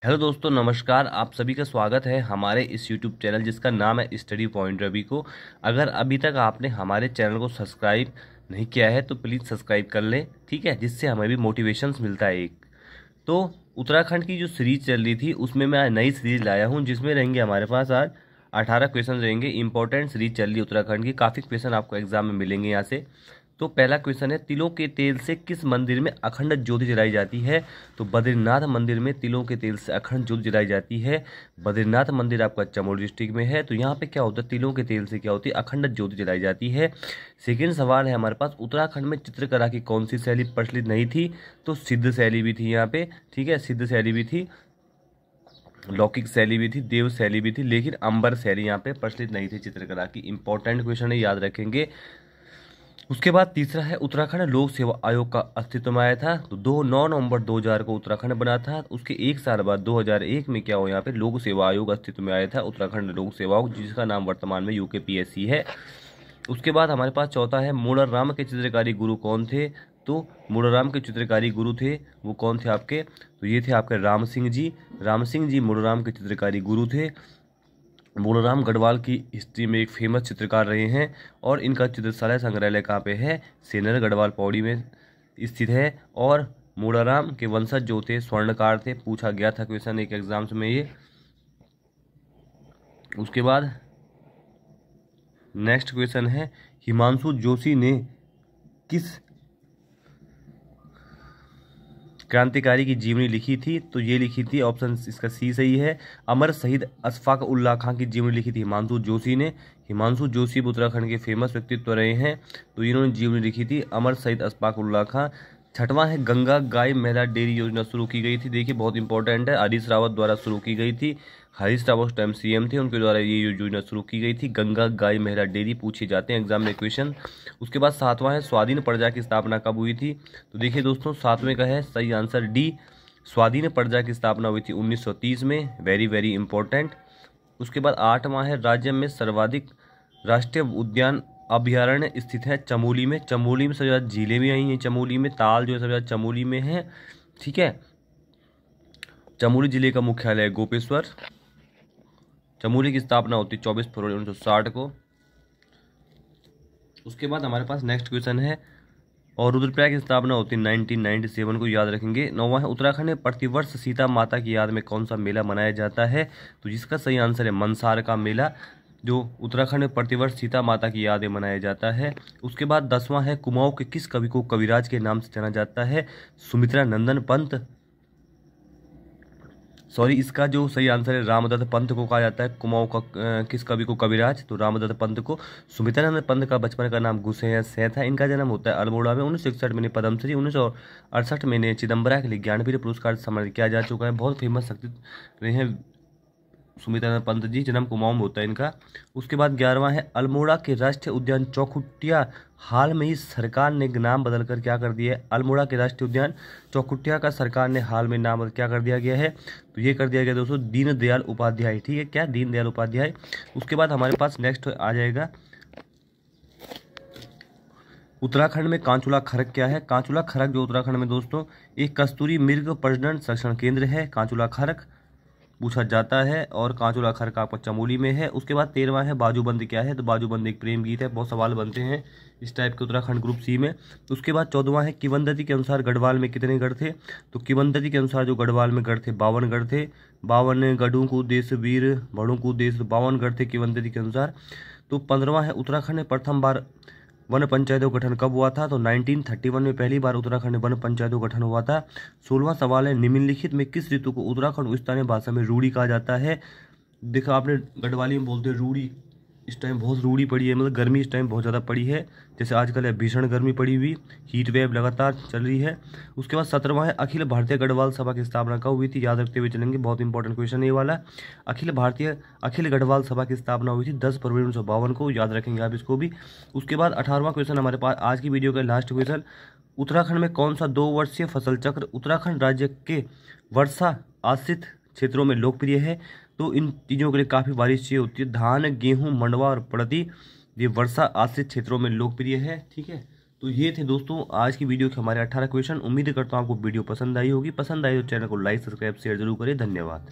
Hello दोस्तों, नमस्कार। आप सभी का स्वागत है हमारे इस यूट्यूब चैनल जिसका नाम है स्टडी पॉइंट रवि को। अगर अभी तक आपने हमारे चैनल को सब्सक्राइब नहीं किया है तो प्लीज़ सब्सक्राइब कर लें, ठीक है, जिससे हमें भी मोटिवेशंस मिलता है एक। तो उत्तराखंड की जो सीरीज चल रही थी उसमें मैं नई सीरीज लाया हूँ जिसमें रहेंगे हमारे पास आज 18 क्वेश्चन रहेंगे। इंपॉर्टेंट सीरीज चल रही है उत्तराखंड की, काफ़ी क्वेश्चन आपको एग्जाम में मिलेंगे यहाँ से। तो पहला क्वेश्चन है, तिलों के तेल से किस मंदिर में अखंड ज्योति जलाई जाती है? तो बद्रीनाथ मंदिर में तिलों के तेल से अखंड ज्योति जलाई जाती है। बद्रीनाथ मंदिर आपका चमोली डिस्ट्रिक्ट में है। तो यहाँ पे क्या होता है, तिलों के तेल से क्या होती है, अखंड ज्योति जलाई जाती है। सेकेंड सवाल है हमारे पास, उत्तराखंड में चित्रकला की कौन सी शैली प्रचलित नहीं थी? तो सिद्ध शैली भी थी यहाँ पे, ठीक है, सिद्ध शैली भी थी, लौकिक शैली भी थी, देव शैली भी थी, लेकिन अंबर शैली यहाँ पे प्रचलित नहीं थी चित्रकला की। इंपॉर्टेंट क्वेश्चन है, याद रखेंगे। उसके बाद तीसरा है, उत्तराखंड लोक सेवा आयोग का अस्तित्व में आया था? तो 9 नवंबर 2000 को उत्तराखंड बना था। उसके एक साल बाद 2001 में क्या हुआ, यहाँ पे लोक सेवा आयोग अस्तित्व में आया था, उत्तराखंड लोक सेवा आयोग, जिसका नाम वर्तमान में यूकेपीएससी है। उसके बाद हमारे पास चौथा है, मूलराम के चित्रकारी गुरु कौन थे? तो मूलराम के चित्रकारी गुरु थे, वो कौन थे आपके? तो ये थे आपके राम सिंह जी। राम सिंह जी मूलराम के चित्रकारी गुरु थे। मूलराम गढ़वाल की हिस्ट्री में एक फेमस चित्रकार रहे हैं और इनका चित्रशाला संग्रहालय कहाँ पे है? सेनर गढ़वाल पौड़ी में स्थित है। और मूलराम के वंशज जो थे स्वर्णकार थे, पूछा गया था क्वेश्चन एक एग्जाम्स में ये। उसके बाद नेक्स्ट क्वेश्चन है, हिमांशु जोशी ने किस क्रांतिकारी की जीवनी लिखी थी? तो ये लिखी थी, ऑप्शन इसका सी सही है, अमर शहीद अशफाक उल्ला खां की जीवनी लिखी थी हिमांशु जोशी ने। हिमांशु जोशी उत्तराखंड के फेमस व्यक्तित्व रहे हैं, तो इन्होंने जीवनी लिखी थी अमर शहीद अशफाक उल्ला खां। छठवां है, गंगा गाय महिला डेयरी योजना शुरू की गई थी। देखिए बहुत इंपॉर्टेंट है, हरीश रावत द्वारा शुरू की गई थी। हरीश रावत उस टाइम सीएम थे, उनके द्वारा ये योजना शुरू की गई थी, गंगा गाय महिला डेयरी। पूछे जाते हैं एग्जाम में क्वेश्चन। उसके बाद सातवां है, स्वाधीन प्रजा की स्थापना कब हुई थी? तो देखिए दोस्तों, सातवें का है सही आंसर डी, स्वाधीन प्रजा की स्थापना हुई थी 1930 में। Very very important. उसके बाद आठवां है, राज्य में सर्वाधिक राष्ट्रीय उद्यान अभ्यारण्य स्थित है चमोली में। चमोली में सबसे ज़्यादा झीलें भी आई हैं, चमोली में ताल जो है सबसे ज़्यादा चमोली में है, ठीक है। चमोली जिले का मुख्यालय है गोपेश्वर। चमोली की स्थापना होती 24 फरवरी 1960 को। उसके बाद हमारे पास नेक्स्ट क्वेश्चन है, और रुद्रप्रयाग की स्थापना होती है 1997 को, याद रखेंगे। नौवां है, उत्तराखंड में प्रतिवर्ष सीता माता की याद में कौन सा मेला मनाया जाता है? तो जिसका सही आंसर है मनसार का मेला, जो उत्तराखंड में प्रतिवर्ष सीता माता की याद में मनाया जाता है। उसके बाद 10वां है, कुमाऊं के किस कवि को कविराज के नाम से जाना जाता है? सुमित्रा नंदन पंत, सॉरी, इसका जो सही आंसर है रामदत्त पंत को कहा जाता है। कुमाऊं का किस कवि को कविराज? तो रामदत्त पंत को। सुमित्रानंद पंत का बचपन का नाम गुस्से था। इनका जन्म होता है अल्मोड़ा में। 1961 में पद्मश्री, 1968 में चिदम्बरा के लिए ज्ञानपीठ पुरस्कार सम्मानित किया जा चुका है। बहुत फेमस शक्ति रहे हैं सुमित्रानंद पंत जी, जन्म कुमाऊं में होता है इनका। उसके बाद 11वां है, अल्मोड़ा के राष्ट्रीय उद्यान चौखुटिया हाल में ही सरकार ने नाम बदलकर क्या कर दिया है? अल्मोड़ा के राष्ट्रीय उद्यान चौखुटिया का सरकार ने हाल में नाम क्या कर दिया गया है? तो ये कर दिया गया दोस्तों दीनदयाल उपाध्याय, ठीक है, क्या दीनदयाल उपाध्याय। उसके बाद हमारे पास नेक्स्ट आ जाएगा, उत्तराखंड में कांचुला खरक क्या है? कांचुला खरक जो उत्तराखंड में दोस्तों एक कस्तूरी मृग प्रजनन संरक्षण केंद्र है, कांचुला खरक पूछा जाता है, और कांचुला खरक आपका चमोली में है। उसके बाद 13वां है, बाजूबंद क्या है? तो बाजूबंद एक प्रेम गीत है। बहुत सवाल बनते हैं इस टाइप के उत्तराखंड ग्रुप सी में। उसके बाद 14वां है, किवंदती के अनुसार गढ़वाल में कितने गढ़ थे? तो किवंदती के अनुसार जो गढ़वाल में गढ़ थे 52 गढ़ थे। 52 गढ़ों को देश वीर बड़ों को देश, 52 गढ़ थे किवंदती के अनुसार। तो 15वां है, उत्तराखंड में प्रथम बार वन पंचायतों का गठन कब हुआ था? तो 1931 में पहली बार उत्तराखंड में वन पंचायतों का गठन हुआ था। 16वां सवाल है, निम्नलिखित में किस ऋतु को उत्तराखंड स्थानीय भाषा में रूढ़ी कहा जाता है? देखा आपने, गढ़वाली में बोलते हैं रूढ़ी। इस टाइम बहुत रूढ़ी पड़ी है, मतलब गर्मी इस टाइम बहुत ज़्यादा पड़ी है, जैसे आजकल है भीषण गर्मी पड़ी हुई, हीट वेव लगातार चल रही है। उसके बाद 17वां है, अखिल भारतीय गढ़वाल सभा की स्थापना कब हुई थी? याद रखते हुए चलेंगे, बहुत इंपॉर्टेंट क्वेश्चन है ये वाला। अखिल गढ़वाल सभा की स्थापना हुई थी 10 फरवरी 1952 को, याद रखेंगे आप इसको भी। उसके बाद 18वां क्वेश्चन हमारे पास आज की वीडियो का लास्ट क्वेश्चन, उत्तराखंड में कौन सा 2 वर्षीय फसल चक्र उत्तराखंड राज्य के वर्षा आश्रित क्षेत्रों में लोकप्रिय है? तो इन चीज़ों के लिए काफ़ी बारिश चाहिए होती है। धान, गेहूं, मंडवा और पड़ती, ये वर्षा आश्रित क्षेत्रों में लोकप्रिय है, ठीक है। तो ये थे दोस्तों आज की वीडियो के हमारे 18 क्वेश्चन। उम्मीद करता हूँ आपको वीडियो पसंद आई होगी। पसंद आई तो चैनल को लाइक सब्सक्राइब शेयर जरूर करें। धन्यवाद।